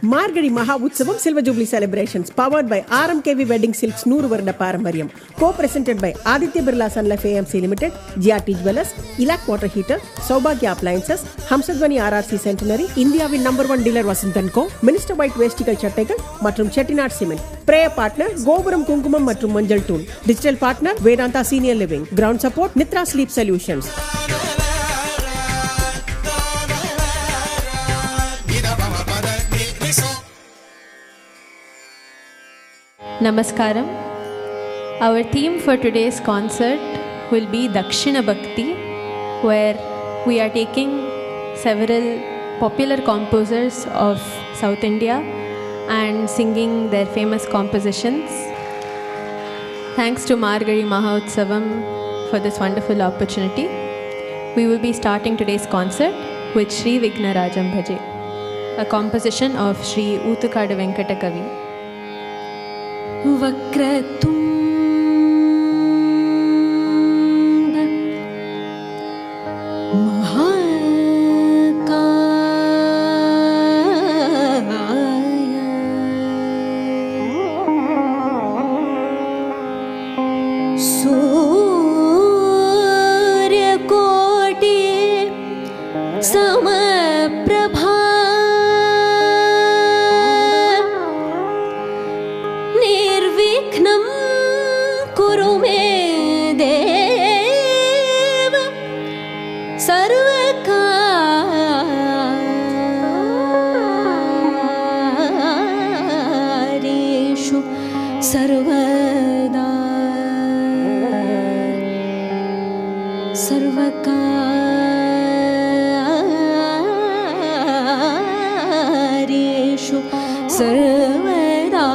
Margazhi Maha Utsavam silver jubilee celebrations powered by RMKV wedding silks 100 வருட பாரம்பரியம். Co-presented by Aditya Birla Sun Life AMC limited, GRT jewellers, இலாக் water heater, சௌபாகியா appliances, Hamsadhwani RRC centenary, இந்தியாவின் number 1 dealer Vasanth and co, minister white வேஷ்டிகள் சட்டைகள் மற்றும் Chettinad cement. Prayer partner கோபுரம் குங்குமம் மற்றும் மஞ்சள் தூள். Digital partner Vedanta senior living. Ground support Nithra sleep solutions. Namaskaram. Our theme for today's concert will be Dakshina Bhakti, where we are taking several popular composers of South India and singing their famous compositions. Thanks to Margazhi Mahotsavam for this wonderful opportunity. We will be starting today's concert with Sri Vighnarajam Bhaje, a composition of Sri Ootukadu Venkata Kavi. वक्रतुण्ड महाकाय सूर्यकोटि समप्रभा कुरु मे देव सर्वकार्येषु सर्वदा सर्वकार्येषु सर्वदा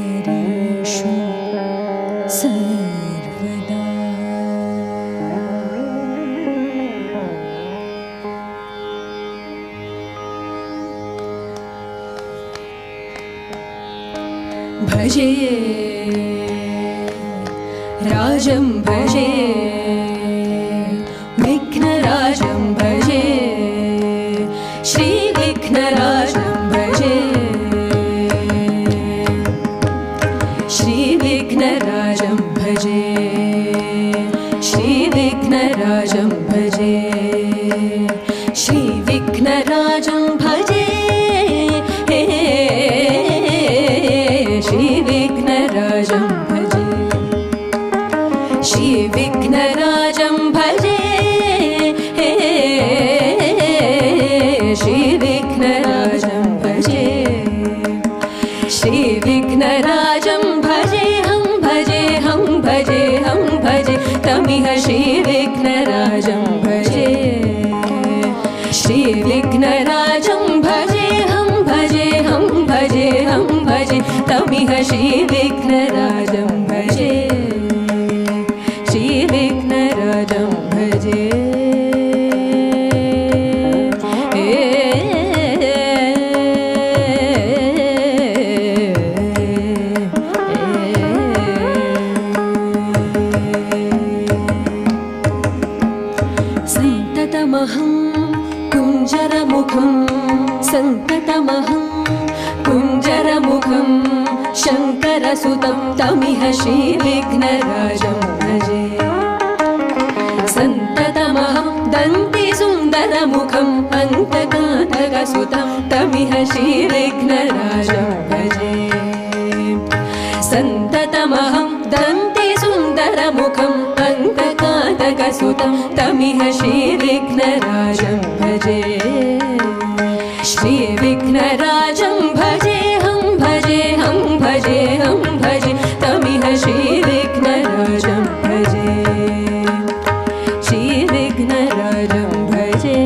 सर्वकार्येषु सर्वदा. भजे राजं भजे विघ्नराजं भजे श्री विघ्नराजं भजे श्री विघ्नराजं भजे श्री विघ्नराजं भजे श्री विघ्नराजं भजे श्री विघ्नराजं भजे श्री विघ्नराजं भजे श्री विघ्नराजं भजे श्री विघ्नराजं भजे हम भजे हम भजे हम भजे तमिह श्री विघ्नराजं भजे श्री विघ्नराजं भजे हम भजे हम भजे हम भजे तमिह श्री विघ्नराजं भजे श्री विघ्नराजं भजे संततमहं कुञ्जरमुखं संततमहं कुञ्जरमुखं शङ्करसुतं तमिह श्रीविघ्नराजं भजे संततमहं दन्तिसुन्दरमुखं अन्तकान्तकसुतं तमिह श्रीविघ्नराजं भजे संततमहं दन्तिसुन्दरमुखं अन्तकान्तकसुतं तमिह श्रीविघ्नराजं भजे श्री विघ्नराजं भजे हम भजे हम भजे हम भजे तमिह श्री विघ्नराजं भजे श्री विघ्नराजं भजे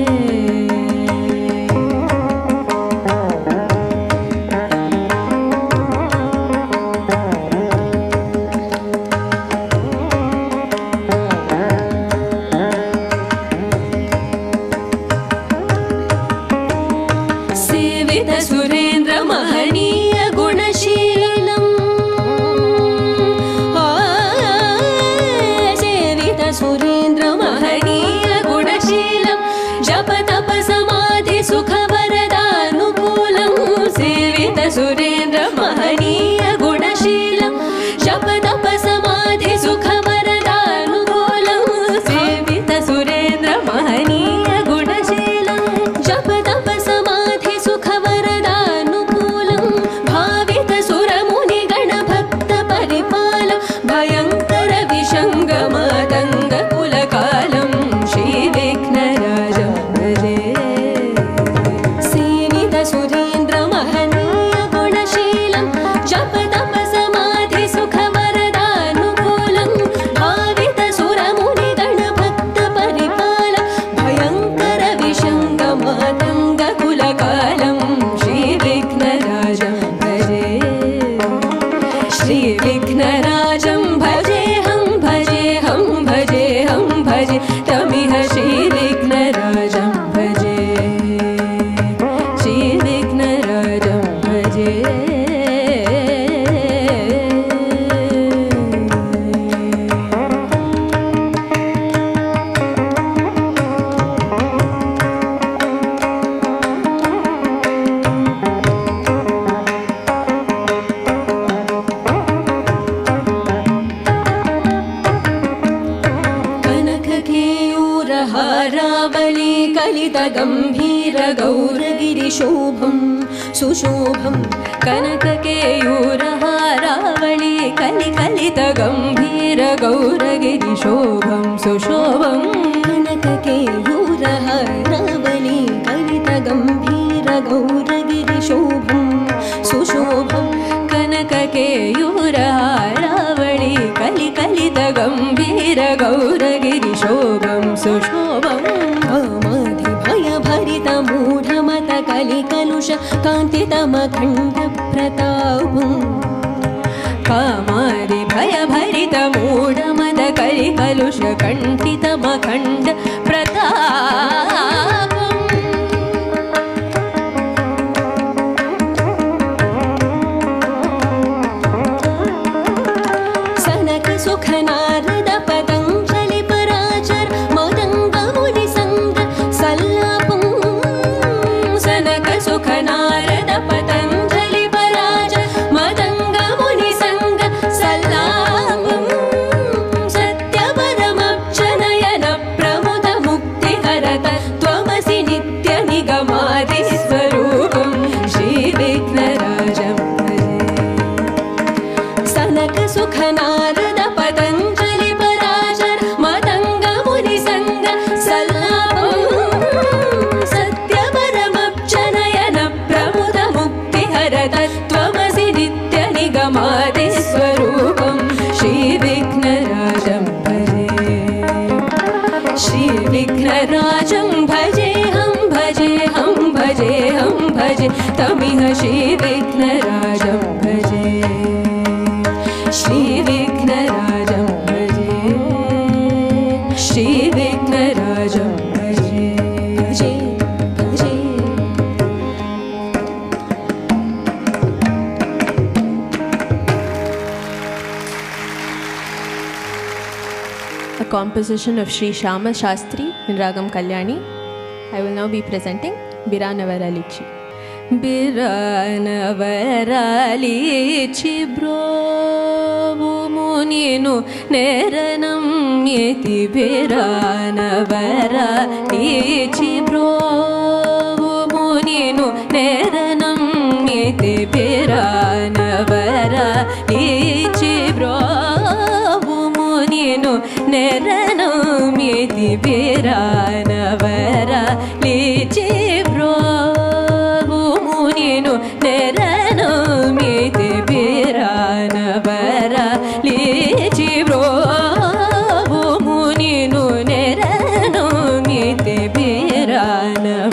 सेवित सुर भजे तमिह श्रीविघ्नराजं भजे श्रीविघ्नराजं भजे हारावली कलित गंभीर गौरगिरिशोभं सुशोभं कनककेयूर हारावली कलित गंभीर गौरगिरिशोभं सुशोभं कनककेयूर हारावली कलित गंभीर गौरगिरिशोभं सुशोभं कनककेयूर हारावली कलित गंभीर गौरगिरिशोभं सुशोभं कामाधिभयभरित मूढमत कलिकलुष कान्तितमखण्ड प्रतापं कामाधिभयभरित मूढमत कलिकलुष कण्ठितमखण्ड प्रतापं सनक सुख नारद पतञ्जलि पराचर मदङ्ग मुनि संग सल्लापं सनक सुख नारद पतञ्जलि पराचर मदङ्ग मुनि संग सल्लापं सत्यपरमब्जनयन प्रमुद मुक्तिहरत त्वमसि नित्य निगमादि स्वरूपं श्रीविघ्नराजं भजे सनक सुख नारद पतञ्जलि पराशर मदङ्ग मुनि संग सल्लापं सत्यपरमब्जनयन प्रमुद मुक्तिहरत त्वमसि नित्य निगमादि स्वरूपं श्रीविघ्नराजं भजे श्रीविघ्नराजं भजेऽहं भजेऽहं भजेऽहं भजे तमिह श्रीविघ्नराजं भजे श्रीविघ्नराजं भजे श्रीविघ्नराजं भजे भजे भजे A composition of Sri Shyama Shastri in Ragam Kalyani. I will now be presenting Biranavaralichi. Biranavaralichi brovu muninu neranam yeti Biranavaralichi brovu muninu neranam yeti Biranavaralichi brovu muninu neranam yeti Biranavaralichi brovu muninu neranam yeti Biranavaralichi brovu muninu neranam yeti Biranavaralichi brovu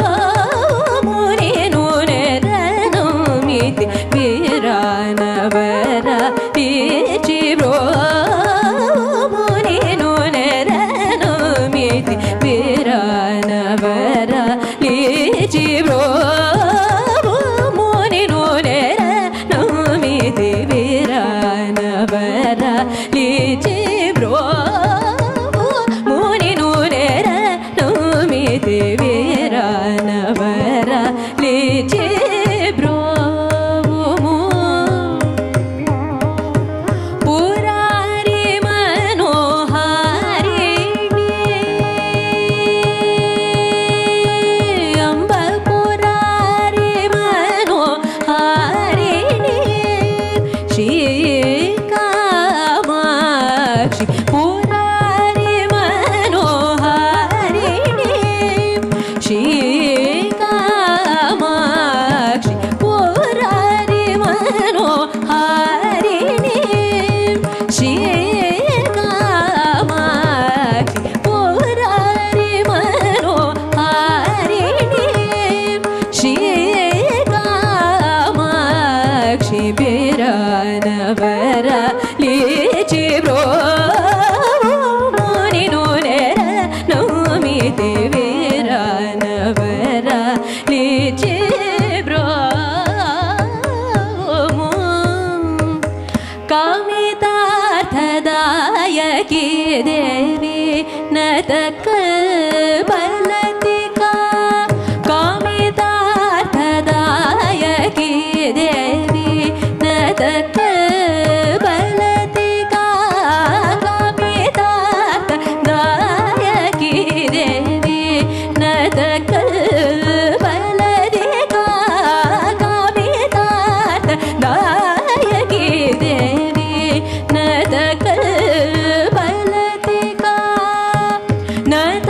muninu neranam yeti Biranavaralichi brovu muninu neranam yeti Biranavaralichi brovu muninu neranam yeti Biranavaralichi brovu muninu neranam yeti Biranavaralichi Purari Manoharini Amba Purari Manoharini Shri Kamakshi दायकी देवी नतकल्पलतिका कामितार्थदायकी देवी नतकल्पलतिका कामितार्थदायकी देवी नतकल्पलतिका कामितार्थदायकी देवी नतकल्पलतिका नत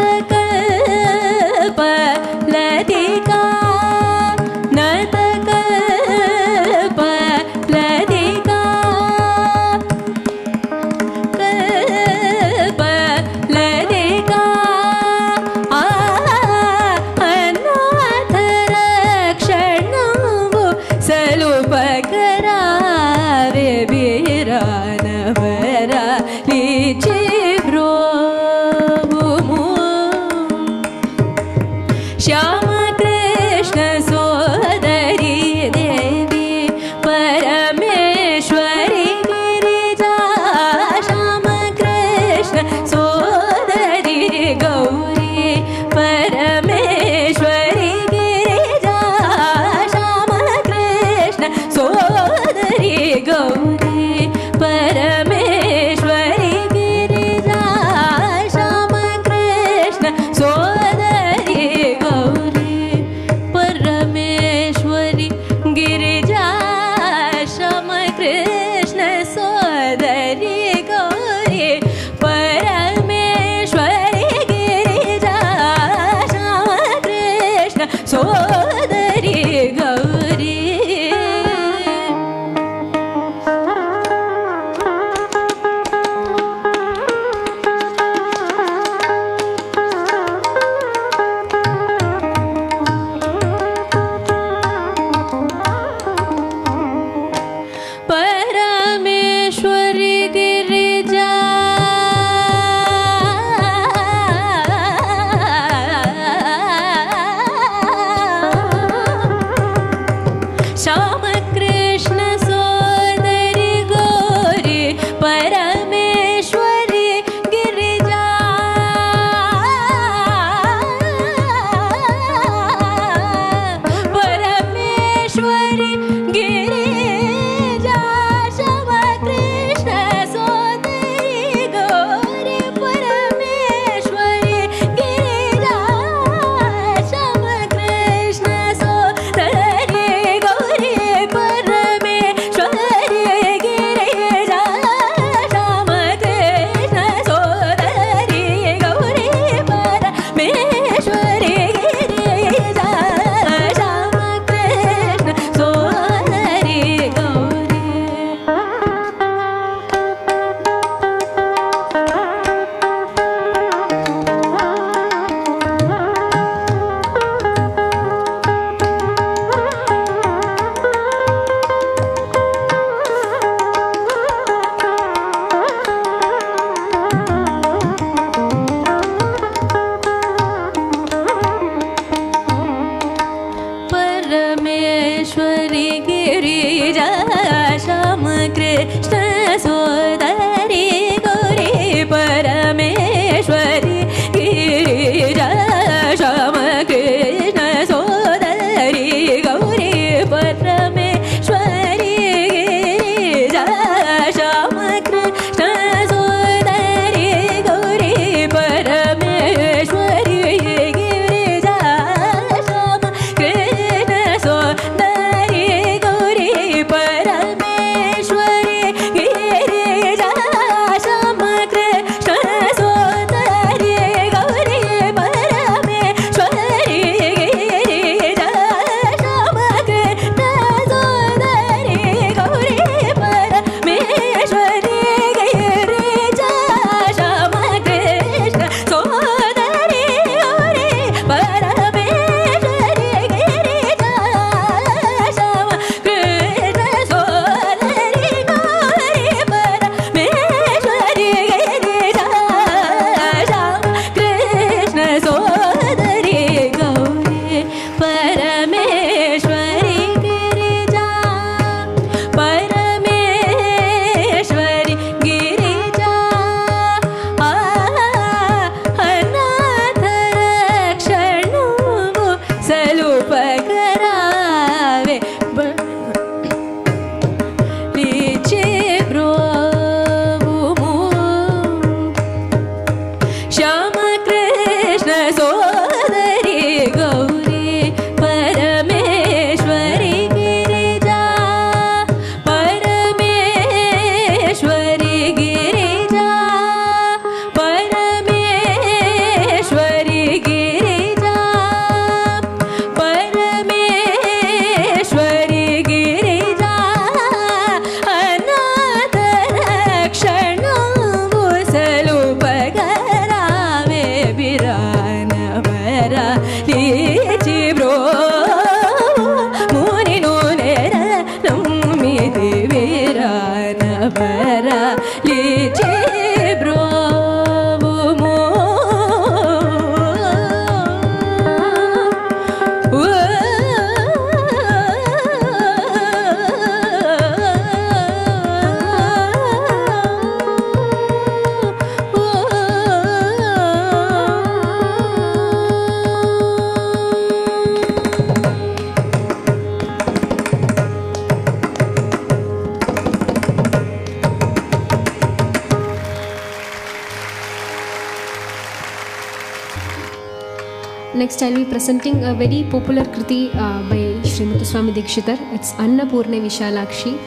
Next, I'll be presenting a very popular kriti by Sri Muthuswami Dikshitar. It's Annapurne Vishalakshi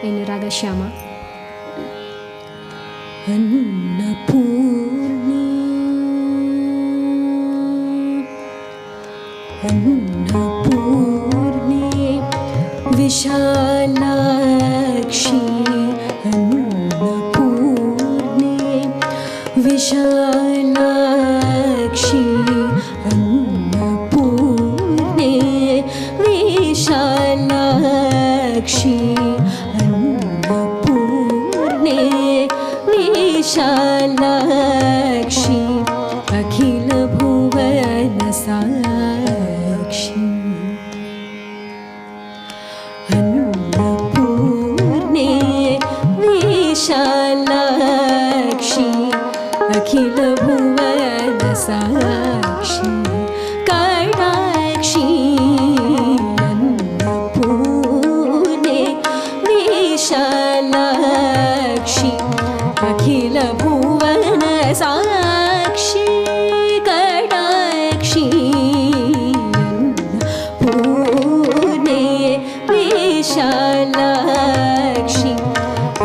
in Raga Shyama. Annapurne Vishalakshi, Annapurne Vishalakshi, Annapurne Vishalakshi, Annapurne Vishalakshi, Akhila Bhuvana Sakshi. Annapurne Vishalakshi, Akhila Bhuvana Sakshi, Kadakshi. Annapurne Vishalakshi, Akhila Bhuvana Sakshi, Kadakshi. Annapurne Vishalakshi,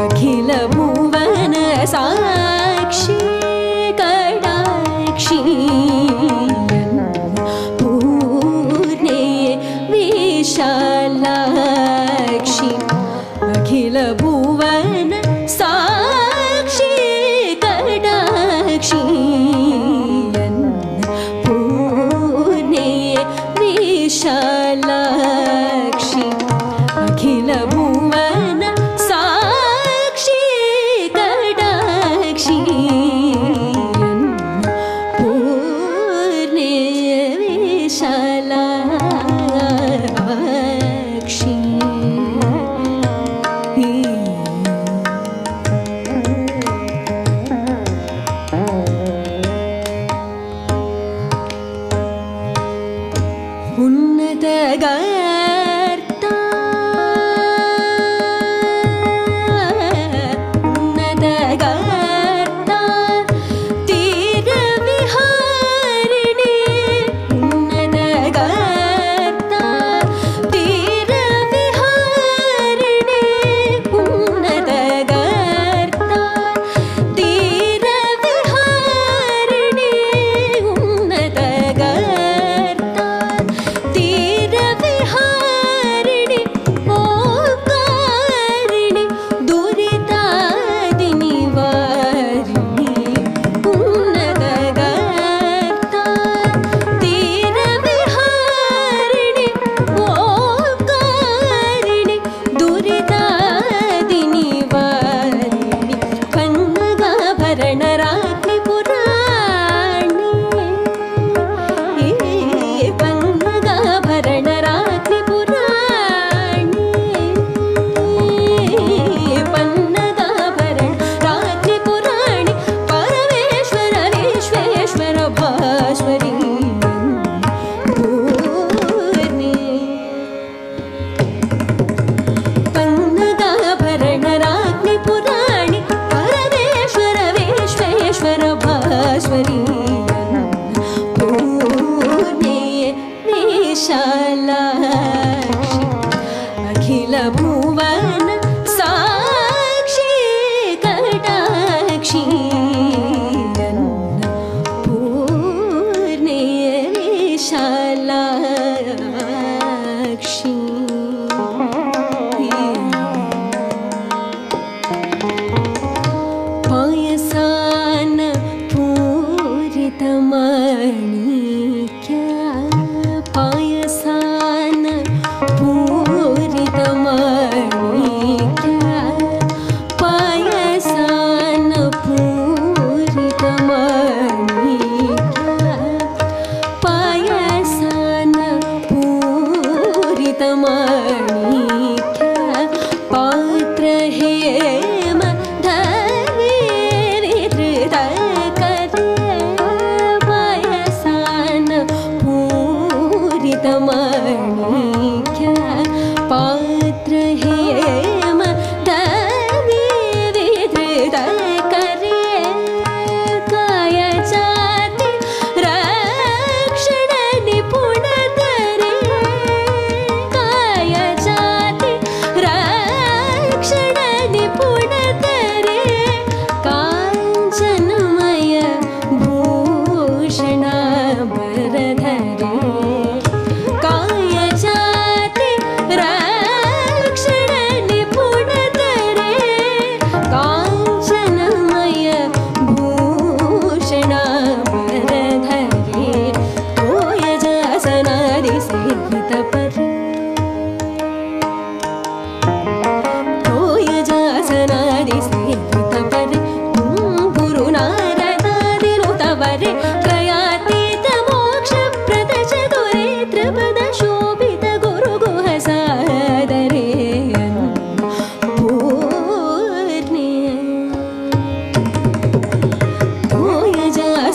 Akhila Bhuvana Sakshi, Kadakshi. Annapurne Vishalakshi, Akhila Bhuvana Sakshi, Kadakshi. Annapurne Vishalakshi, Akhila Bhuvana Sakshi, Kadakshi.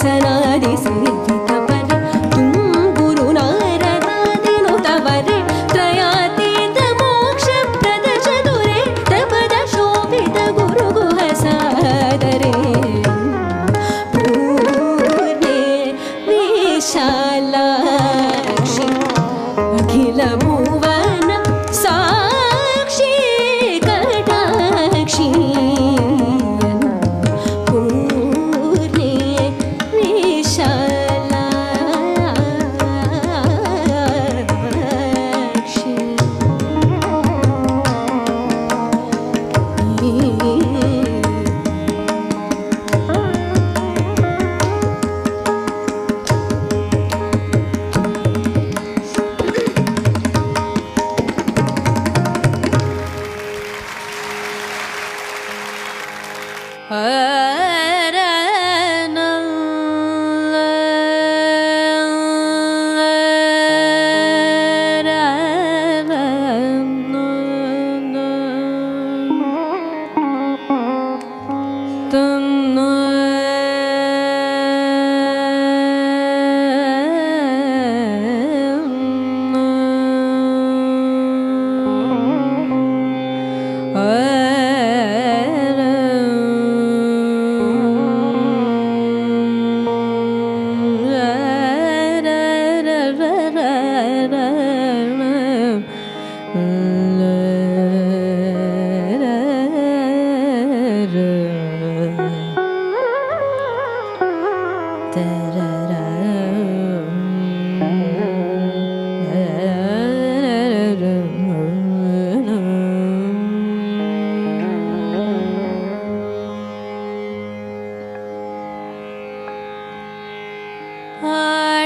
Sanadi ಸೇವಿತ ಪರಿ ತುಂಬುರು ನಾರದಾದಿನುತವರೆ ತ್ರಯಾತೀತ ಮೋಕ್ಷ ಪ್ರದ ಚದುರೆ ತಪದ ಶೋಭಿತ ಗುರು ಗುಹ ಸಾದರೆ ಪೂರ್ಣೆ ವಿಶಾಲಾಕ್ಷಿ ಅಖಿಲ ಭುವನ ಸಾಕ್ಷಿ ಕಟಾಕ್ಷಿ ಪೂರ್ಣೆ ವಿಶಾಲಾಕ್ಷಿ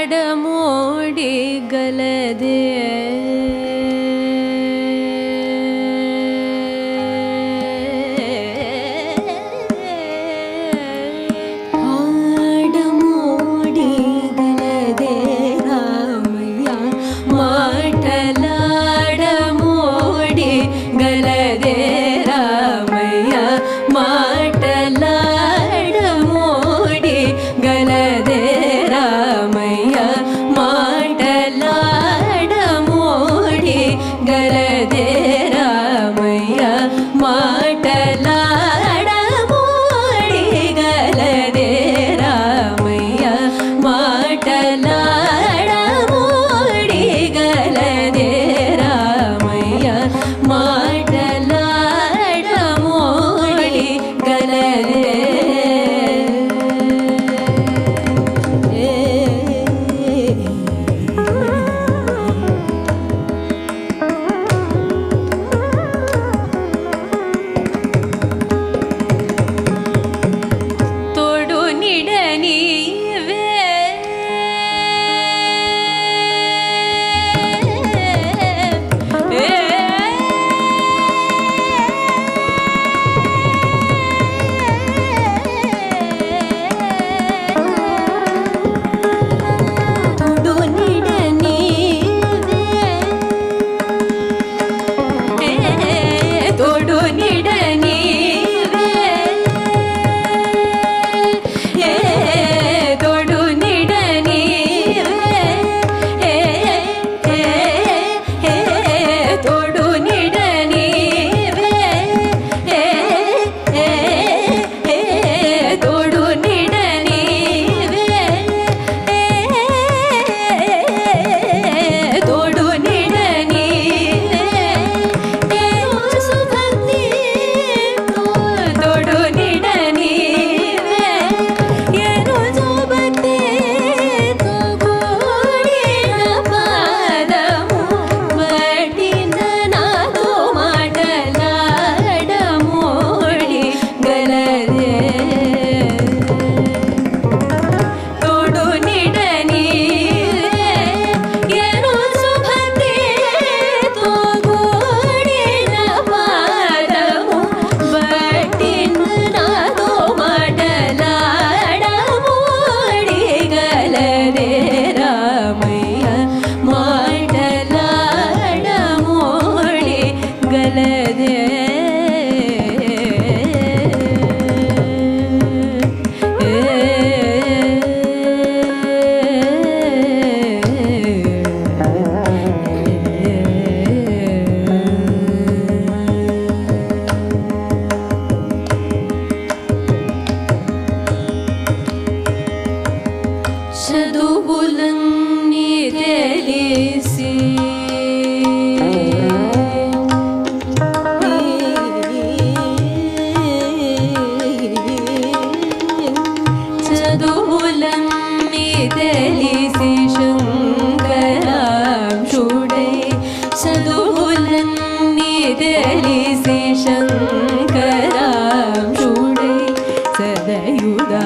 ಆಡಮೋಡಿ ಗಲದೆ ಆಡಮೋಡಿ ಗಲದೆ ರಾಮಯ್ಯ ಮಾಟಲಾಡಮೋಡಿ ಗಲದೆ ರಾಮಯ್ಯ ಮಾಟಲಾಡಮೋಡಿ ಗಲದೆ ರಾಮಯ್ಯ ಮಾಟಲಾಡಮೋ చదువులన్నీ తెలిసి చదువులన్నీ తెలిసి శంకరాంశుడై చదువులన్నీ తెలిసి శంకరాంశుడై సదయుదా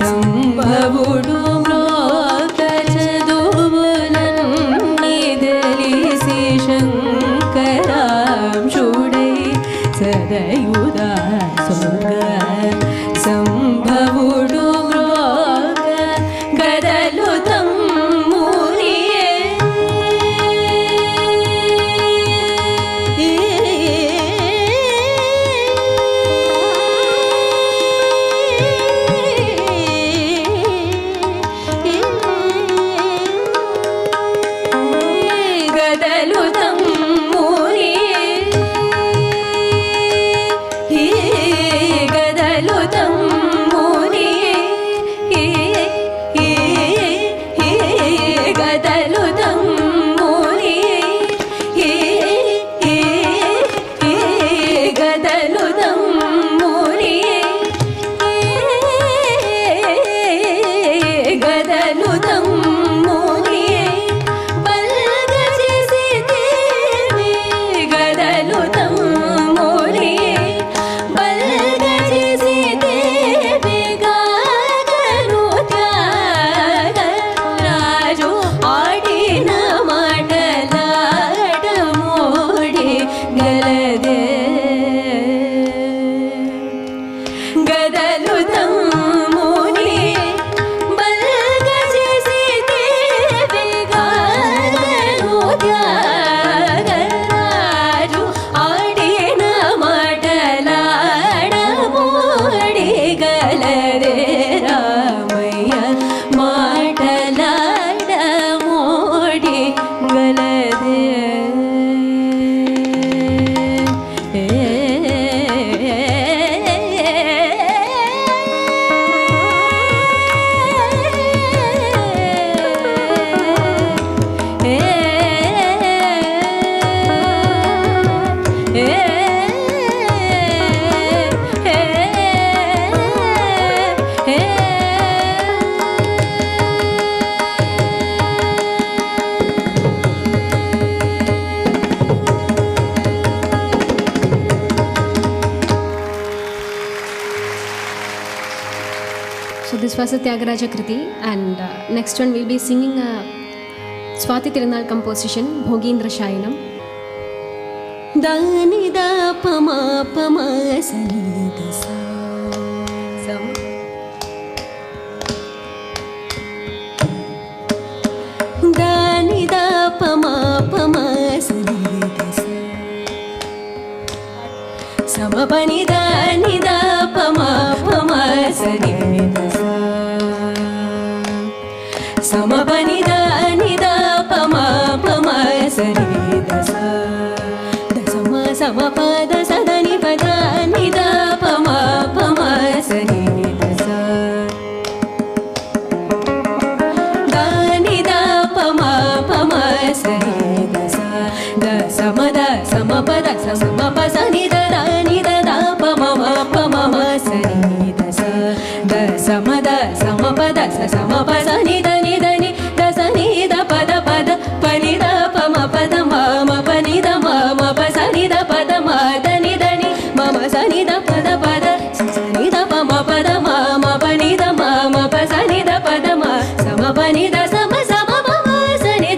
సంభవుడు మ్రోక చదువులన్నీ తెలిసి శంకరాంశుడై సదయుదా సంభవుడు మ్రోక గదలు తమ్మునియే గదలు తమ్మునియే గదలు తమ్మునియే గదలు తమ్మునియే గదలు తమ్మునియే గదలు తమ్మునియే బల్గ చేసి దేవి గదలు తమ్మునియే బల్గ చేసి దేవి గాగను త్యాగరాజు ఆడిన మాటలాడమోడి గలదే గదలు తమ్మునియే బల్గ చేసి దేవి గాగను త్యాగరాజు ఆడిన మాటలాడమోడి గలదే Ramayya మాటలాడమోడి గలదే So this was a Tyagaraja Kriti, and next one we'll be singing a Swati Tirunal composition, Bhogendra Shayanam. దాని దా పమా పమా సని దస సమ దాని దా పమా పమా సని దస సమ పని దాని దా పమా పమా సని దస సమ పని దాని దా పమా పమా సని దస సమ పద సదని పద నిద పమ పమ సని దస దాని ద పమ పమ సని దస ద సమ పద సమ ప సని ద దాని ద ద పమ పమ సని దస ద సమ పద సమ ప సని ద ని ద ని ద సని ద పద పద పని ద పమ పద మమ పని ద మమ ప సని ద పద మ దని దని మమ సని ద పద పద సని ద పమ పద మమ పని ద మమ ప సని ద పద మ సమ పని ద సమ సమ మమ సని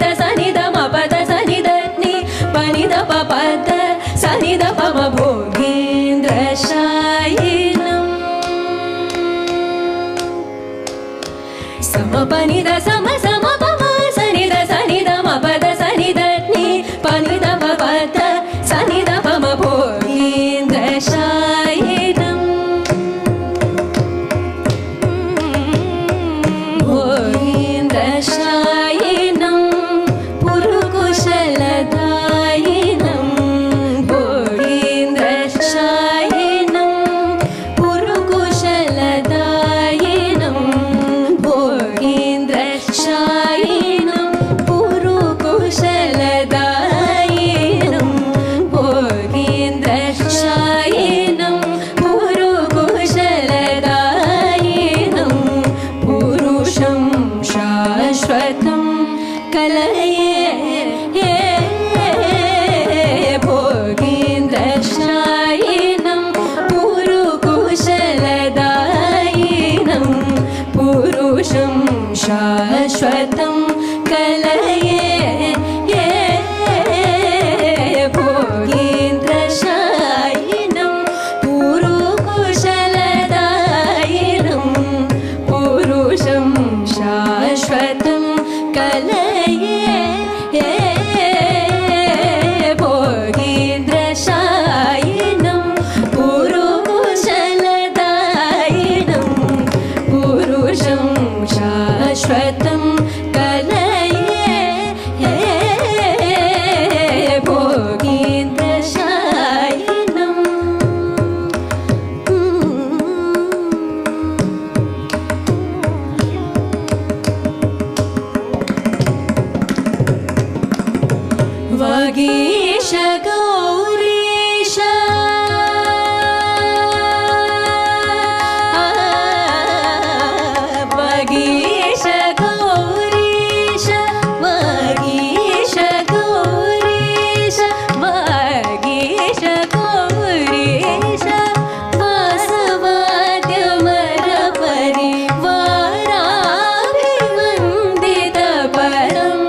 ద మ పద సని ద ని పని ద ప పద సని ద పమ భోగేంద్ర శాయినం సమ పని ద సమ సమ పమ సని ద మ పద సని ద ని పని ద ప పద సని ద పమ భోగేంద్ర శాయినం భోగేంద్ర శాయినం పురుకుశలదాయినం భోగేంద్ర శాయినం పురుకుశలదాయినం शाश्वतं कलये भोगीन्द्रशायिनम् वागीश गौरीश वागीश गौरीश वागीश गौरीश वागीश गौरीश वासवाद्यमर परिवाराभिवन्दित परम्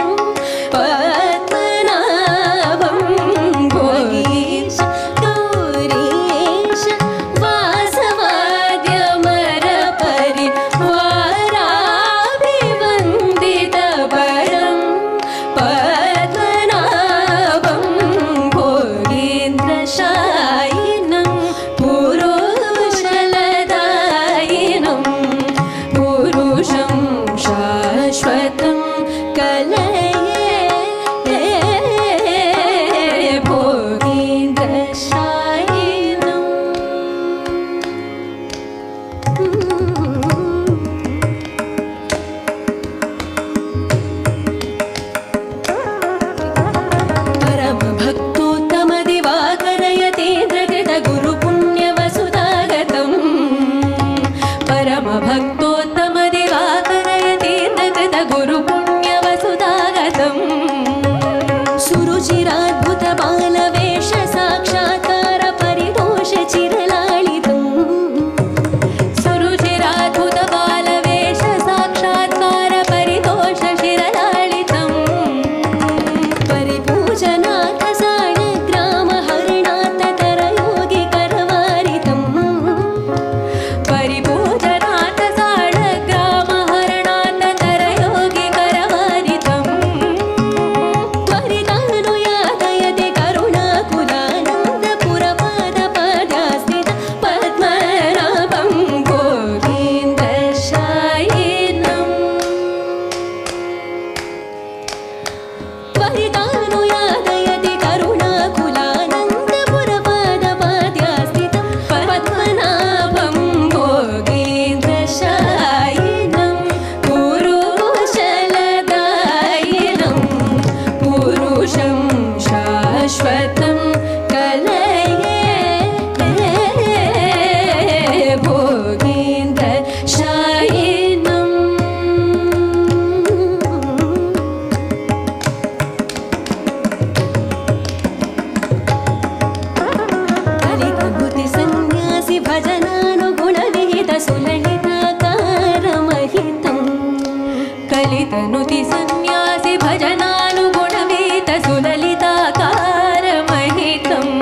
कलितनुति सन्न्यासि भजनानुगुणवीत सुललिताकारमहितम्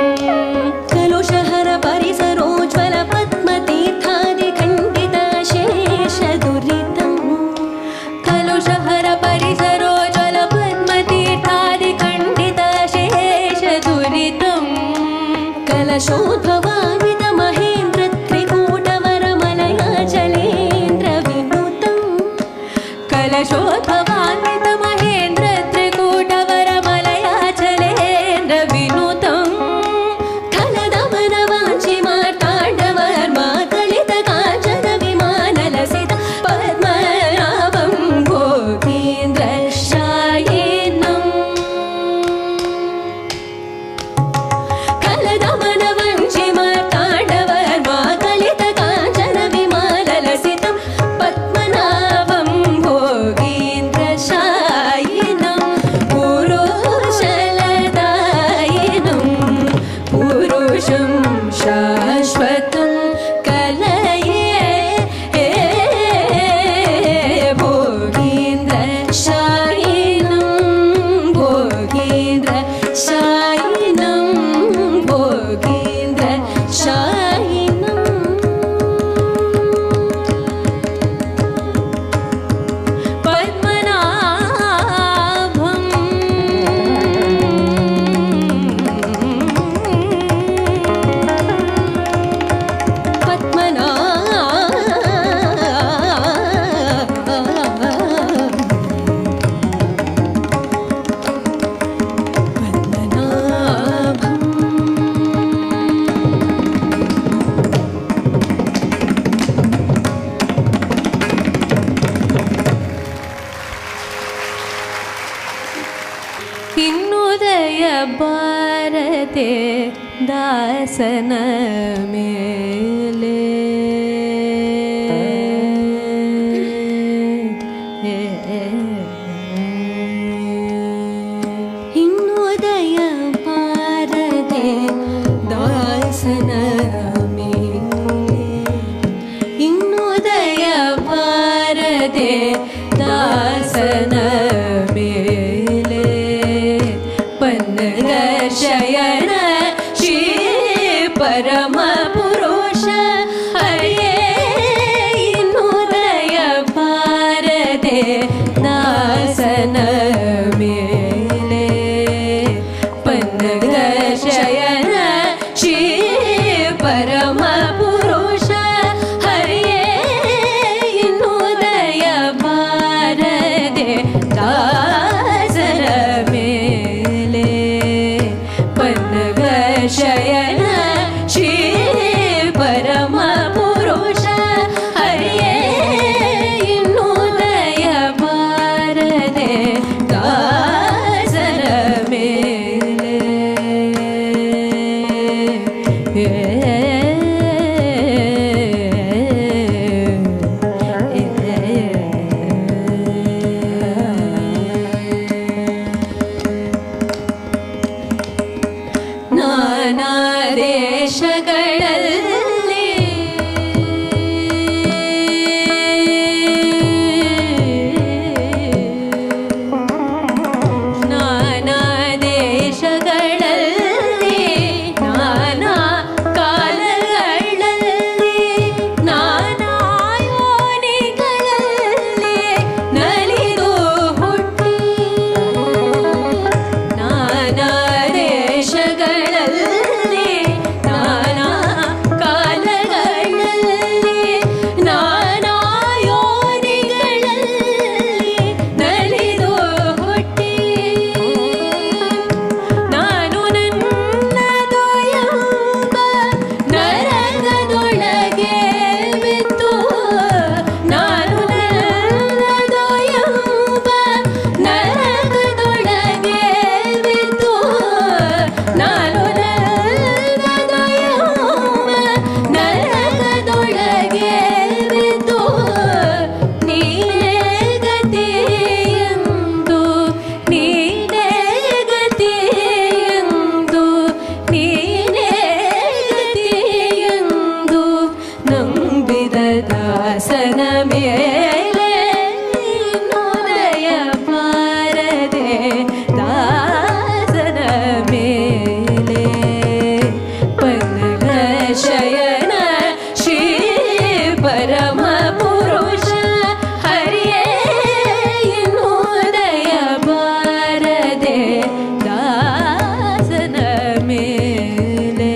कलुषहर परिसरोज्ज्वल पद्मतीर्थादिखण्डित शेषदुरितम् कलुषहर परिसरोज्ज्वल पद्मतीर्थादिखण्डित शेषदुरितम् कलशोद्भवावित महेन्द्र त्रिकूटवरमलयाचल ಬಾರದೆ ದಾಸನ ಮೇಲೆ ಇನ್ನುದಯ ಬಾರದೆ ದಾಸನ ಮೇಲೆ ಇನ್ನುದಯ ಬಾರದೆ ದಾಸನ ಮೇಲೆ ಪನ್ನಗ ಶಯನ ಶ್ರೀ ಪರಮ ಪುರುಷ ಹರಿಯೇ ಇನ್ನುದಯ ಬಾರದೆ ದಾಸನ ಮೇಲೆ ಪನ್ನಗ ಶಯನ ಶ್ರೀ ಪರಮ ಪುರುಷ ಹರಿಯೇ ಇನ್ನುದಯ ಬಾರದೆ ದಾಸನ ಮೇಲೆ ಪನ್ನಗ ಶಯನ ಶ್ರೀ ಪರಮ ಪುರುಷ ಹರಿಯೇ ಇನ್ನುದಯ ಬಾರದೆ ದಾಸನ ಮೇಲೆ ನಾನಾ ದೇಶಗಳಲ್ಲಿ ನಾನಾ ದೇಶಗಳಲ್ಲಿ ನಾನಾ ಕಾಲಗಳಲ್ಲಿ ನಾನಾ ಯೋನಿಗಳಲ್ಲಿ ನಲಿದು ಹುಟ್ಟಿ ನಾನಾ ದೇಶಗಳಲ್ಲಿ ನಾನಾ ಕಾಲಗಳಲ್ಲಿ ನಾನಾ ಯೋನಿಗಳಲ್ಲಿ ನಲಿದು ಹುಟ್ಟಿ ನಾನು ನನ್ನದು ಎಂಬ ನರಕದೊಳಗೆ ಬಿದ್ದು ನಾನು ನನ್ನದು ಎಂಬ ನರಕದೊಳಗೆ ಬಿದ್ದು ನಾನು ನನ್ನದು ಎಂಬ ನರಕದೊಳಗೆ ಬಿದ್ದು ನೀನೇ ಗತಿಯೆಂದು ನೀನೇ ಗತಿಯೆಂದು ನೀನೇ ಗತಿಯೆಂದು ನಂಬಿದ ದಾಸನ ಮೇಲೆ ಇನ್ನುದಯ ಬಾರದೆ ದಾಸನ ಮೇಲೆ ಪನ್ನಗ ಶಯನ ಶ್ರೀ ಪರಮ ಪುರುಷ ಹರಿಯೇ ಇನ್ನುದಯ ಬಾರದೆ ದಾಸನ ಮೇಲೆ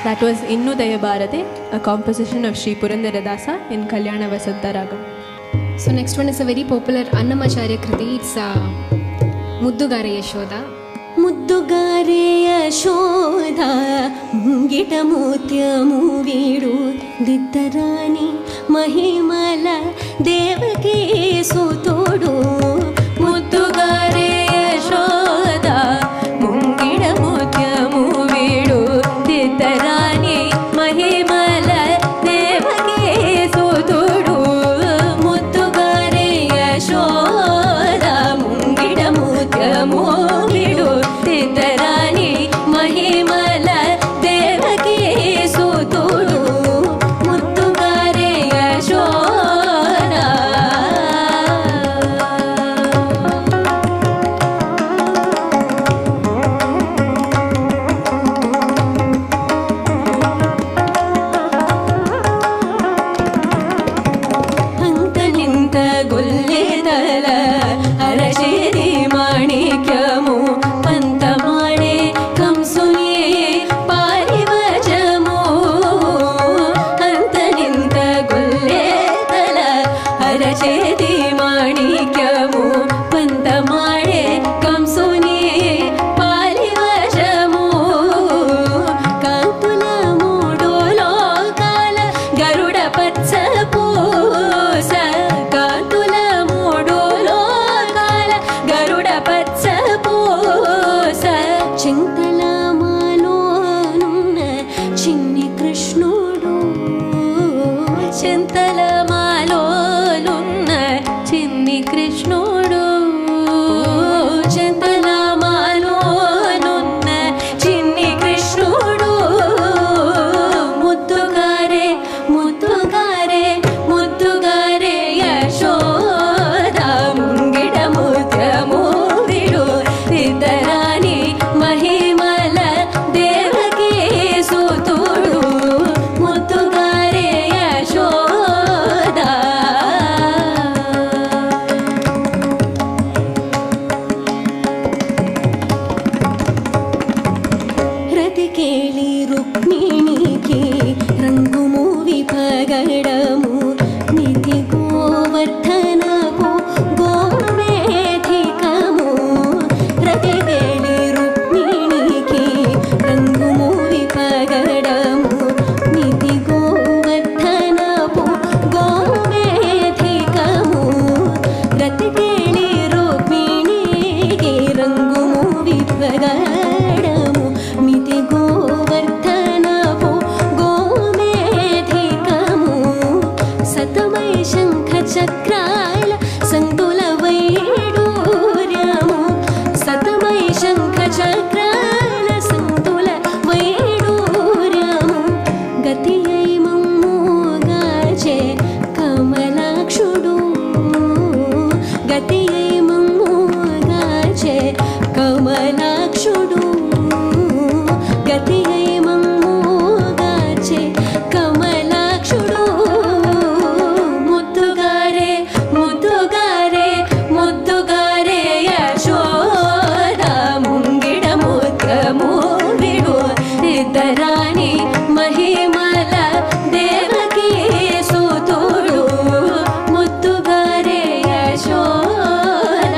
That was Innu Dayabharate, a composition of Sri Purandaradasa in Kalyana Vasanta Ragam. So next one is a very popular Annamacharya Kriti. It's Muddugare Yashoda. ಮುದ್ದುಗಾರೆ Yashoda ಮುಂಗಿಟ ಮೂತ್ಯಮು ವೀಡು ದಿದ್ದರಾಣಿ ಮಹಿಮಲ Devaki ಸುತೋಡು ಮುದ್ದುಗಾರೆ Yashoda ಮುಂಗಿಡ ಮೂತ್ಯಮು ವೀಡು ದಿದ್ದರಾಣಿ ಮಹಿಮಲ Devaki ಸುತೋಡು ಮುದ್ದುಗಾರೆ Yashoda ಮುಂಗಿಡ ಮೂತ್ಯಮು ರಾಣಿ ಮಹಿಮಲ ದೇವಕಿ ಸುತೋಡು ಮುತ್ತುಗಾರೆ ಯಶೋದ ಹಂತ ನಿಂತ ಗೊಲ್ಲೆದಲ ಅರಶೇರಿ ಮಾಣಿಕ್ಯಮು చేతి మాణిక్యము పంతమాడే కంసుని పాలివశము కాంతుల మూడు లోకాల గరుడ పచ్చ పూస కాంతుల మూడు లోకాల గరుడ పచ్చ పూస చింతల మాలోనున్న చిన్ని కృష్ణుడు చింతల చిన్ని కృష్ణుడు చింతల మాలోనున్న చిన్ని కృష్ణుడు ముద్దుగారే ముద్దుగారే ముద్దుగారే యశోద ముంగిడ ముత్యము విడు సిద్ధరాణి మహిమల దేవకీ సుతుడు ముద్దుగారే యశోద కేళి రుక్మిణికి రంగు మూవి పగడము నిధి గోవర్ధనపు గోమేధికము రతి కేళి రుక్మిణికి రంగు మూవి పగడము నిధి గోవర్ధనపు గోమేధికము రతి కేళి రుక్మిణికి రంగు మూవి పగడము మితి గోవర్ధనపు గోమేధికము సతమై శంఖ చక్రాల సంతుల వైడూర్యము సతమై శంఖ చక్రాల సంతుల వైడూర్యము గతి అయి మమ్ముగాచే కమలాక్షుడు గతి అయి మమ్ముగాచే కమలాక్షుడు గతి అయి మమ్ముగాచే కమలాక్షుడు ముద్దుగారే ముద్దుగారే ముద్దుగారే యశోద ముంగిడ ముత్యము విడు సిద్ధరాణి మహిమల Devaki సుతుడు ముద్దుగారే Yashoda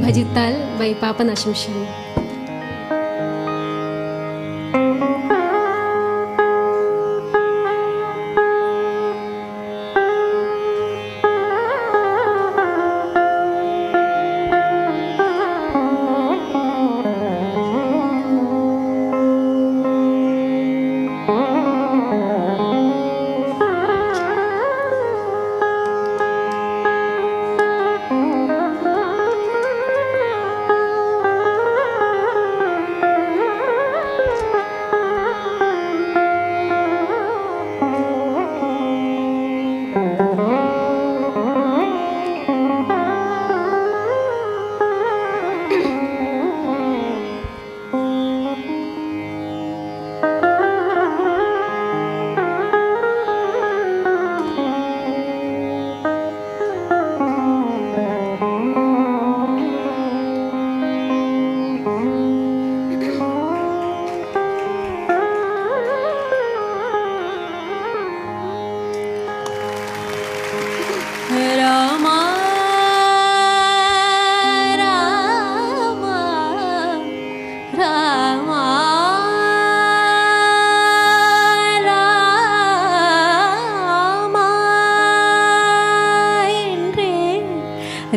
Bhajittal by Papanasham Shri.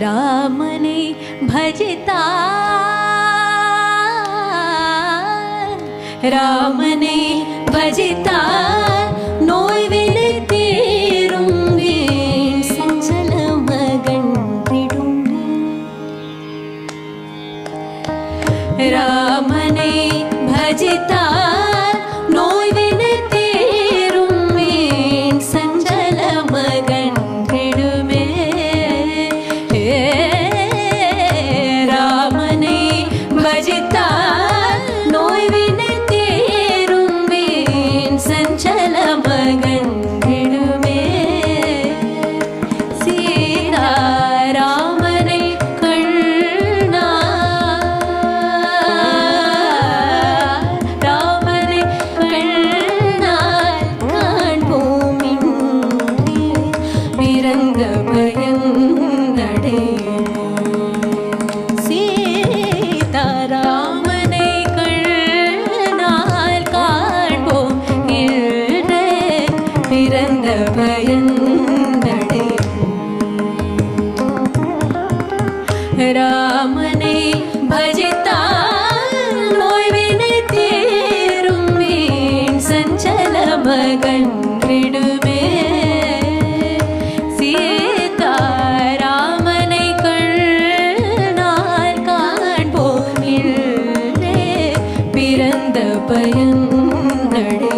रामने भजता रामने भजता नोय्विले तीरुम वीण संचल मगंडिडुम रामने भजता नोय्विले तीरुम वीण संचल मगंडिडुमे रामने भजता नोय्विले तीरुम वीण संचल मगंडिडुमे सीता रामने कण्णा रामने कण्णा काण्बोमिन्री विरंग भयंदडे सीता रामने कण्णाल काण्बोम इल्रे विरंग भयंदडे रामने भजता नोय्विले तीरुम वीण संचल मगंडिडुमे सीता रामने कण्णाल काण्बोम इल्रे पिरंद पयंदडे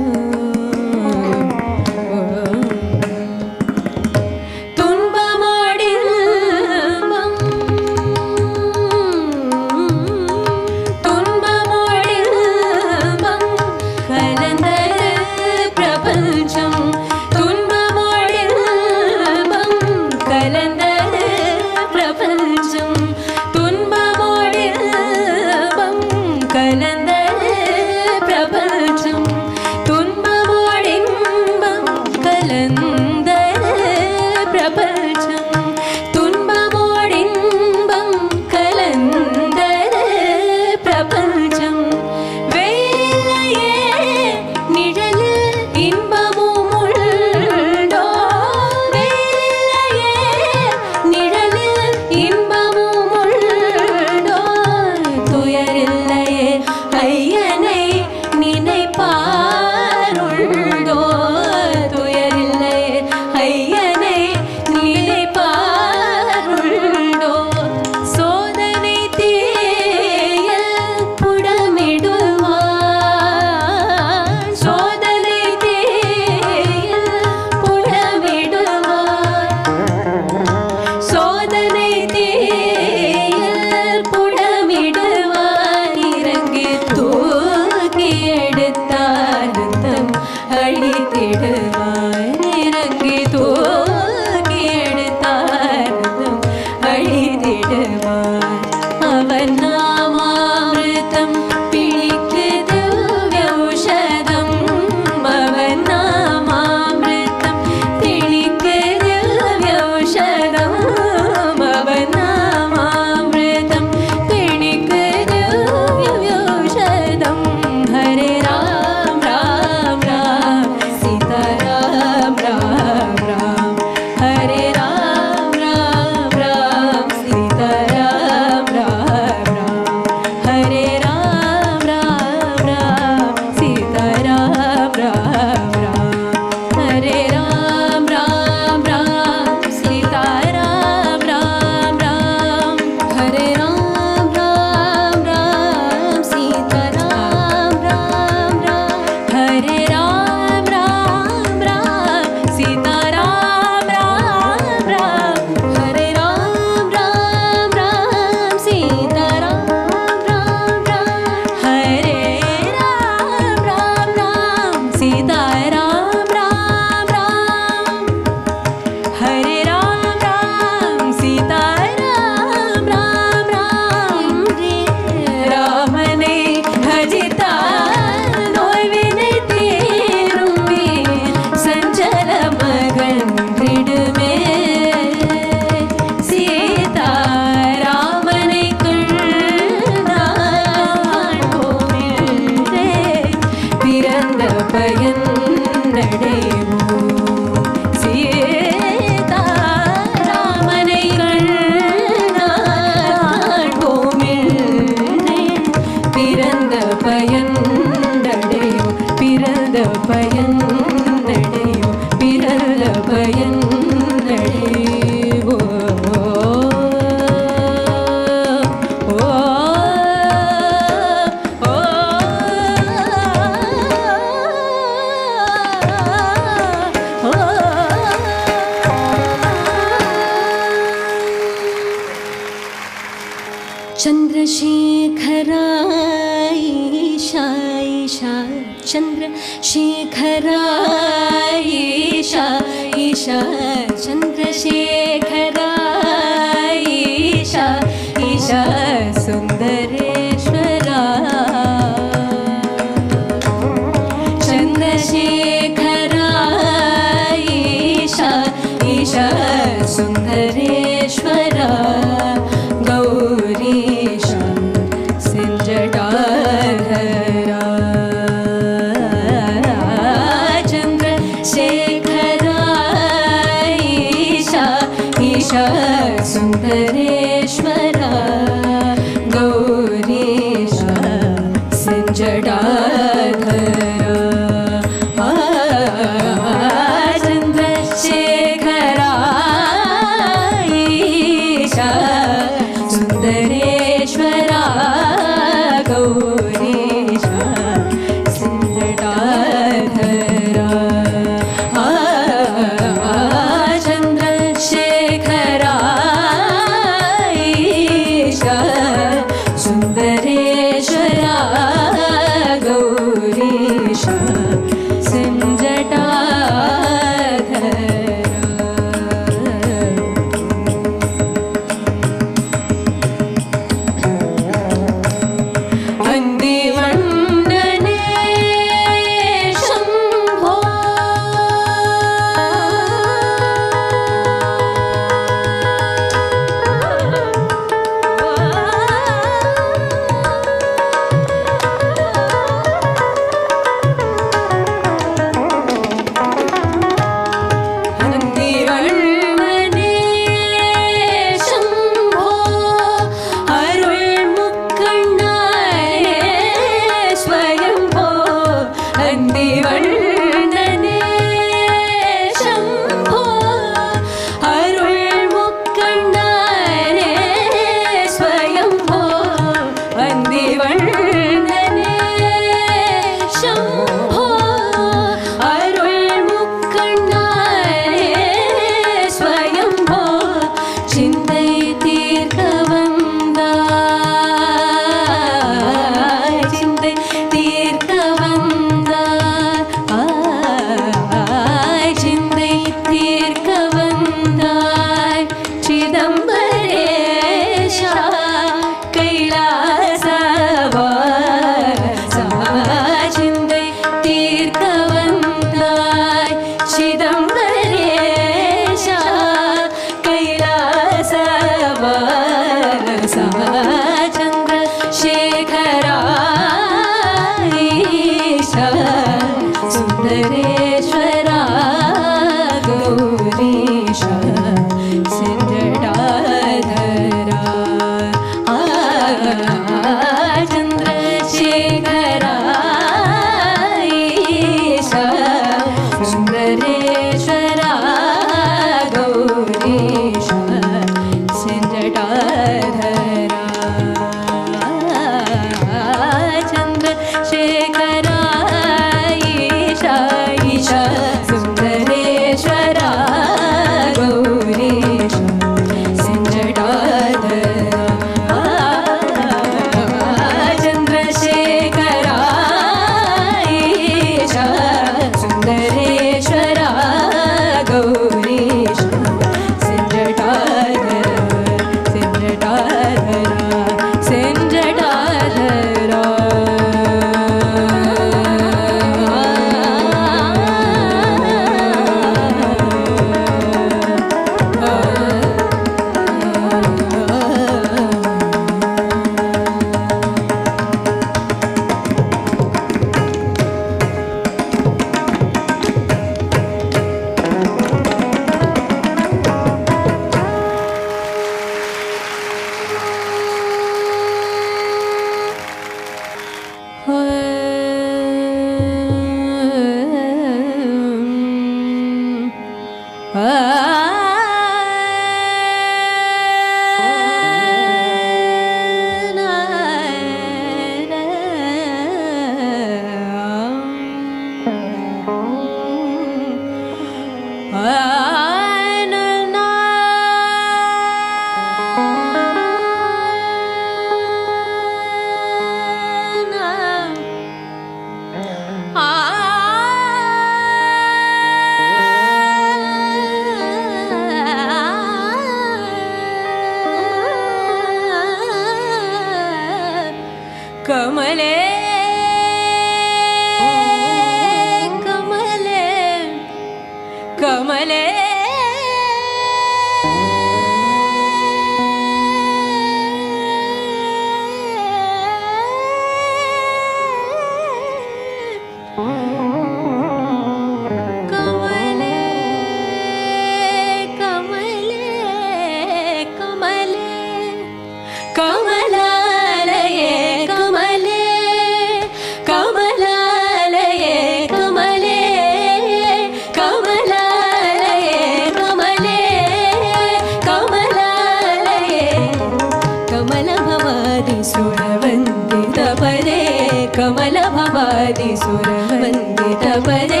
सुरवन्दितपदे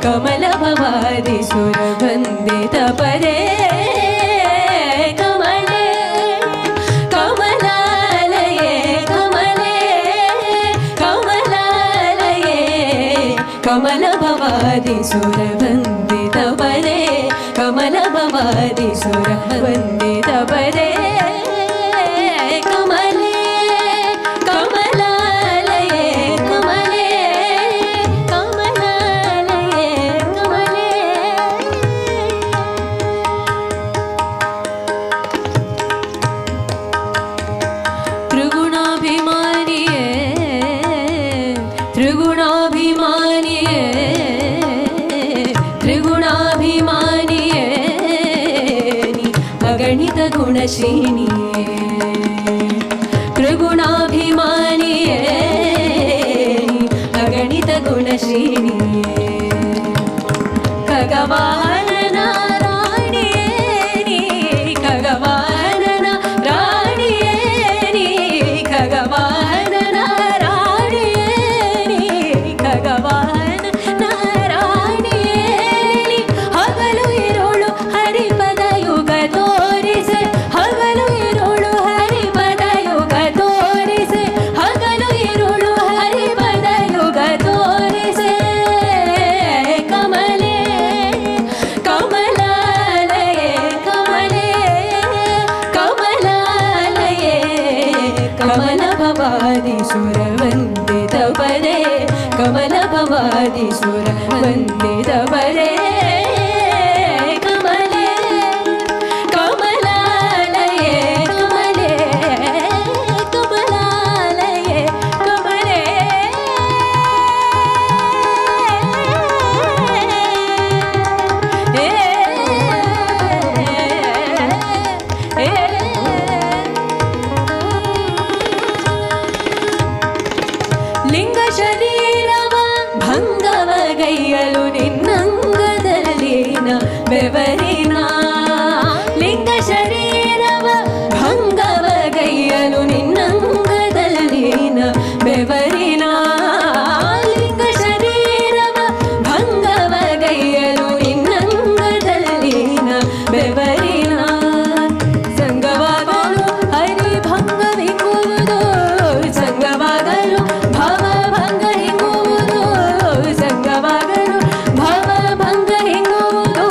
कमलभवादि सुरवन्दितपदे कमले कमलालये कमले कमलालये कमलभवादि सुरवन्दितपदे कमलभवादि सुरवन्दितपदे गुणशीनिये त्रिगुणाभिमानिये अगणित गुणशीनिये खगवाहन राणिये खगवाहन राणिये खगवाहन राणिये खगवाहन राणिये हगಲು ಇರುಳು ಹರಿಪದ ಯುಗ ತೋರಿಸೆ ಹಗಲು ಇರುಳು ಹರಿಪದ ಯುಗ ತೋರಿಸೆ ಹಗಲು ಇರುಳು ಹರಿಪದ ಯುಗ ತೋರಿಸೆ ಕಮಲೆ ಕಮಲಾಲಯೇ ಕಮಲೆ ಕಮಲಾಲಯೇ ಕಮಲ ಭವಾದಿ ಸುರವಂದಿತ ಪರೇ ಕಮಲ ಭವಾದಿ ಸುರವಂದಿತ ಪರೇ ಲಿಂಗ ಶರೀರವ ಭಂಗವಗೈಯಲು ನಿನ್ನಂಗದಲ್ಲಿನ ಬೆವರಿನ ಲಿಂಗ ಶರೀರವ ಭಂಗವಗೈಯಲು ನಿನ್ನಂಗದಲ್ಲಿನ ಬೆವರಿನ ಲಿಂಗ ಶರೀರವ ಭಂಗವಗೈಯಲು ನಿನ್ನಂಗದಲ್ಲಿನ ಬೆವರಿನ ಸಂಗವಾಗಲು ಹರಿಭಂಗವಿಂಗುವುದು ಸಂಗವಾಗಲು ಭವಭಂಗ ಹಿಂಗುವುದು ಸಂಗವಾಗಲು ಭವಭಂಗ ಹಿಂಗುವುದು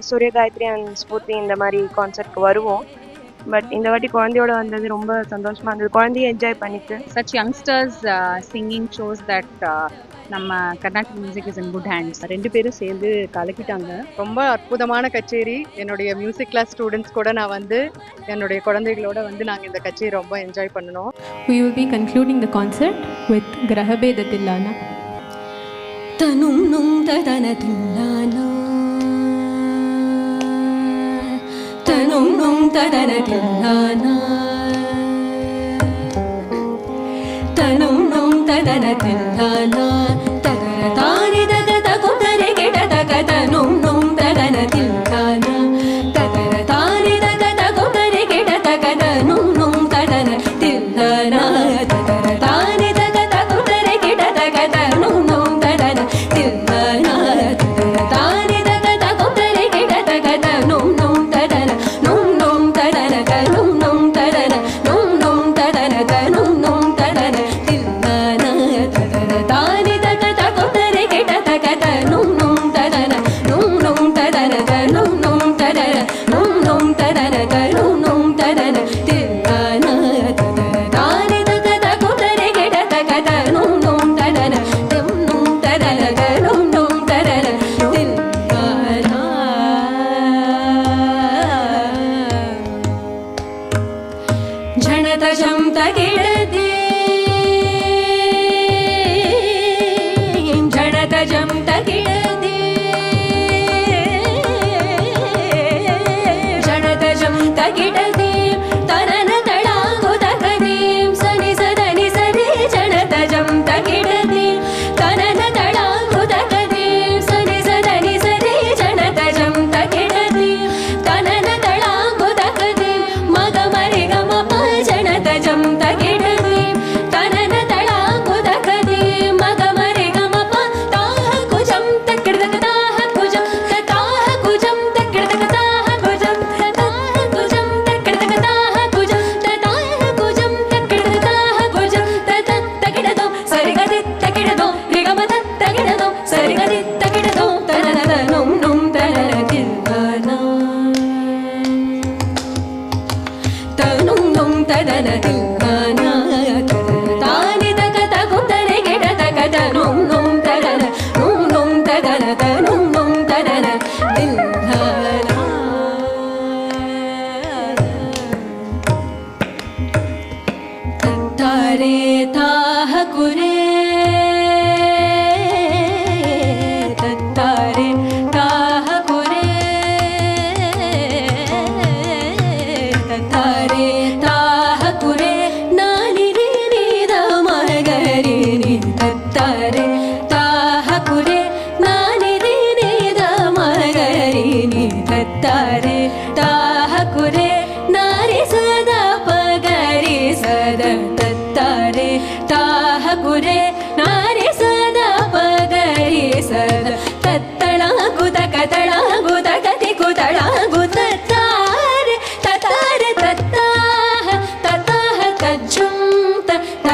சூரிய காயத்ரி அண்ட் ஸ்பூர்த்தி இந்த மாதிரி கான்சர்ட்க்கு வருவோம். பட் இந்த வாட்டி குழந்தையோட வந்தது ரொம்ப சந்தோஷமா இருந்தது. குழந்தைய என்ஜாய் பண்ணிட்டு such youngsters singing shows that நம்ம Carnatic music is in good hands. 2 பேரும் சேர்ந்து கலக்கிட்டாங்க. ரொம்ப அற்புதமான கச்சேரி. என்னுடைய மியூசிக் கிளாஸ் ஸ்டூடெண்ட்ஸ் கூட நான் வந்து என்னுடைய குழந்தைகளோட வந்து நாங்கள் இந்த கச்சேரி ரொம்ப என்ஜாய் பண்ணணும். We will be concluding the concert with Grahabeda Tillana. Tanum num tadana tillana tanum num tadana tillana tanum num tadana tillana tadara tani dadata kudare gedada katanum num tadana tillana tadara tani dadata kudare gedada katanum num tadana tillana tadara tani dadata kudare gedada katanum num tadana tillana tadara tani dadata kudare gedada katanum num tadana num num tadana kanum num tadana num num tadana kanum num tadana tillana tadara tani dadata kudare gedada katanum num tadana num num tadana kanum num tadana num num tadana kanum num tadana tillana tadara tani dadata kudare gedada katanum num tadana num num tadana kanum num tadana tillana झणत झमत गिळदे झणत झमत गिळदे झणत झमत गिळदे तनन तळांगुदकदे सनि सदनि सरि झणत झमत गिळदे तनन तळांगुदकदे सनि सदनि सरि झणत झमत गिळदे तनन तळांगुदकदे मग मरि गम प झणत झमत गिळदे तनन तळांगुदकदे मग मरि गम प ताह कुजम तक्किडदक ताह कुजम ताह कुजम तक्किडदक ताह कुजम ताह कुजम तक्किडदक ताह कुजम ताह कुजम तक्किडदक ताह कुजम तत तक्किडदो सरिगदि तक्किडदो रिगमत तक्किडदो सरिगदि तक्किडदो तननद नुम नुम तनन तिल्लाना तनुम नुम तदन तिल्लाना तानि तकत कुतरे गिडतक तनुम नुम तदन नुम नुम तदन तनुम नुम तदन तिल्लाना तत्तारे ताह कुरे तत्तारे ताह कुरे तत्तारे ताह कुरे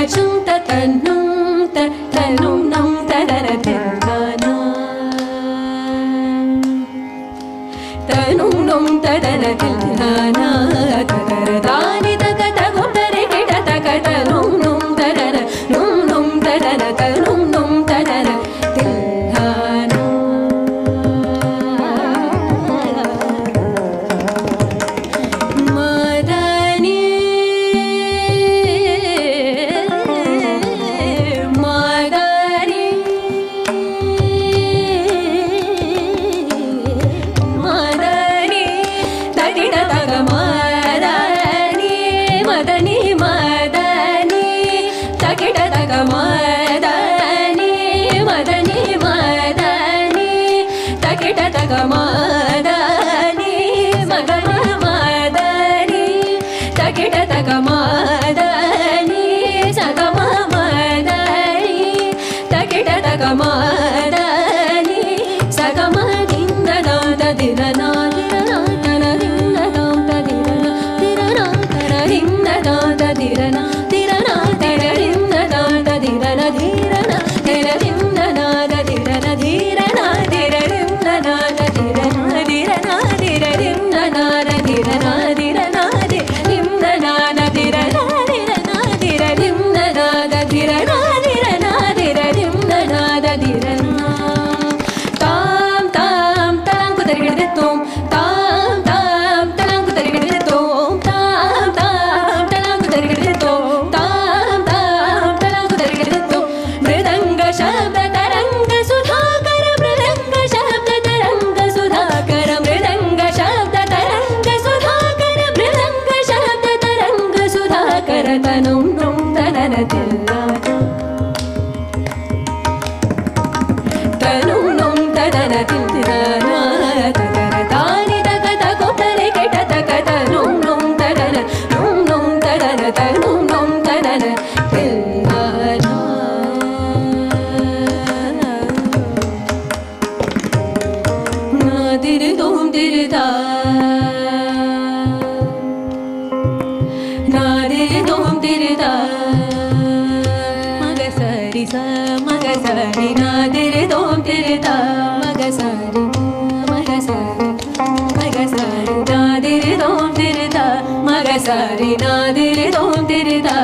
tajum tatanum tatanum nam tadara tilana tanum nam tadara tilana tadara dani tagata gotare kita tagata num num tadara num num tadara tanum num tadara tilana madani madani madani tadida taga madani madani madani takida taga madani madani madani takida taga madani madani madani takida taga madani sagama madani takida taga madani sagama dinda da dirana dirana tana dinda da dirana dirana tana dinda da dirana dirana tana dinda da dirana dirana tana dinda da dirana dirana dirana da dirana dirana dirana da dirana dirana dirana da dirana dirana dirana da dirana dirana dirana da dirana tam tam talang kutarigide tom tam tam talang kutarigide tom tam tam talang kutarigide tom tam tam talang kutarigide tom mridanga shabda taranga sudhakara mridanga shabda taranga sudhakara mridanga shabda taranga sudhakara mridanga shabda taranga sudhakara tanum num tanana tillana tanum num tanana tillana tadara tani takata kotare keta takata num num tanana tanum num tanana tillana nadiri dum dirida nadiri dum dirida magasari sa magasari nadiri dum dirida magasari magasari magasari nadiri dum dirida magasari nadiri dum dirida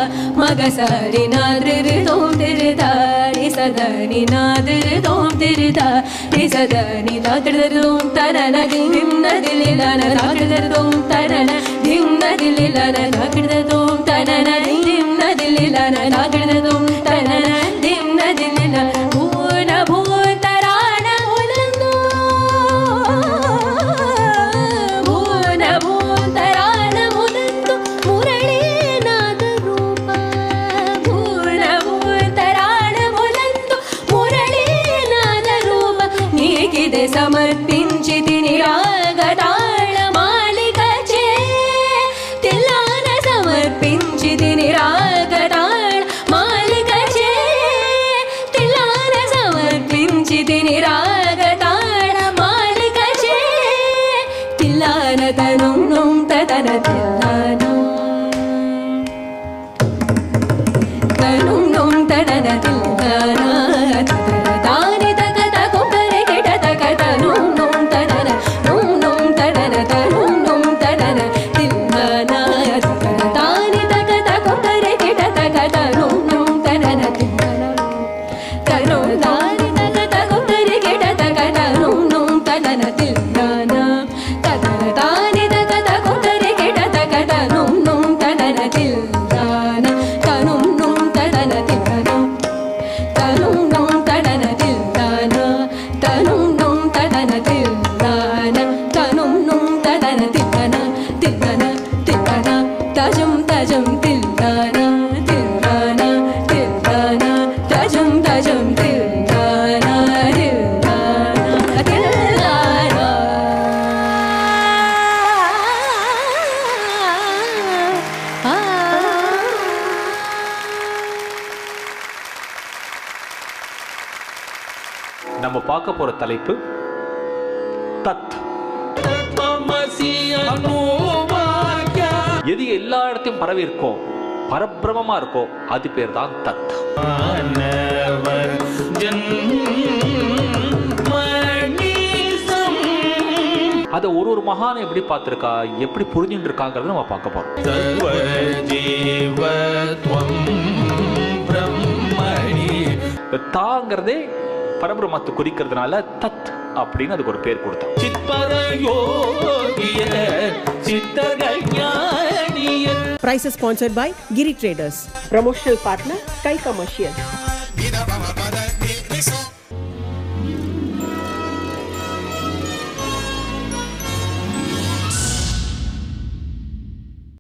magasari nadiri dum dirida risadani nadiri dum dirida risadani nadiri dum tarana dimna dililana nadiri dum tarana dimna dililana nadiri dum tarana dimna dililana nadiri dum tarana dimna dililana bhuna bhutarana ulandu bhuna bhutarana ulandu murali nada roopa bhuna bhutarana ulandu murali nada roopa nikide samarpinchitini ragataಳ ಮಾಲಿಕಚೆ ತಿಲ್ಲಾನ ಸಮರ್ಪಿಂಚಿದಿನಿ ರಾಗತಾಳ ಮಾಲಿಕಚೆ ತಿಲ್ಲಾನ ಸಮರ್ಪಿಂಚಿದಿನಿ ರಾಗತಾಳ ಮಾಲಿಕಚೆ ತಿಲ್ಲಾನ ತನುಂ ನುಂ ತದನ ತಿಲ್ಲಾನ ತನುಂ ನುಂ ತದನ ತಿಲ್ಲಾನ ತದನ ತಾನಿ ತಗತ ಕೊಬ್ಬರೆ ಕೆಟ ತಗತ ನುಂ ನುಂ ತದನ ನುಂ ನುಂ ತದನ ತನುಂ ನುಂ ತದನ ತಿಲ್ಲಾನ ತದನ ತಾನಿ ತಗತ ಕೊಬ್ಬರೆ ಕೆಟ ತಗತ ನುಂ ನುಂ ತದನ ತಿಲ್ಲಾನ ತನುಂ ತಾನಿ ತಗತ ಕೊಬ್ಬರೆ ಕೆಟ ತಗತ ನುಂ ನುಂ ತದನ ತಿಲ್ಲಾನ ತದನ ತಾನಿ ತಗತ ಕೊಬ್ಬರೆ ಕೆಟ ತಗತ ನುಂ ನುಂ ತದನ ತಿಲ್ಲಾನ ತನುಂ ನುಂ ತದನ ತಿಲ್ಲಾನ tanum num tadana tillana tanum num tadana tillana tanum num tadana tillana tillana tillana tajum tajum tillana tillana tillana tajum tajum tillana tillana tillana நம்ம பார்க்க போற தலைப்பு தத். எது எல்லா இடத்தையும் பரவி இருக்கோ பரபிரமமா இருக்கோ அது பேர் தான் தத். அதை ஒரு மகான் எப்படி பார்த்திருக்கா, எப்படி புரிஞ்சுட்டு இருக்காங்கிறத நம்ம பார்க்க போறோம். தாங்கிறதே பரபிரமத்தை குறிக்கிறதுனால தத் அப்படின்னு அதுக்கு ஒரு பேர் கொடுத்தோம். Prize is sponsored by Giri Traders. Promotional partner Sky Commercial.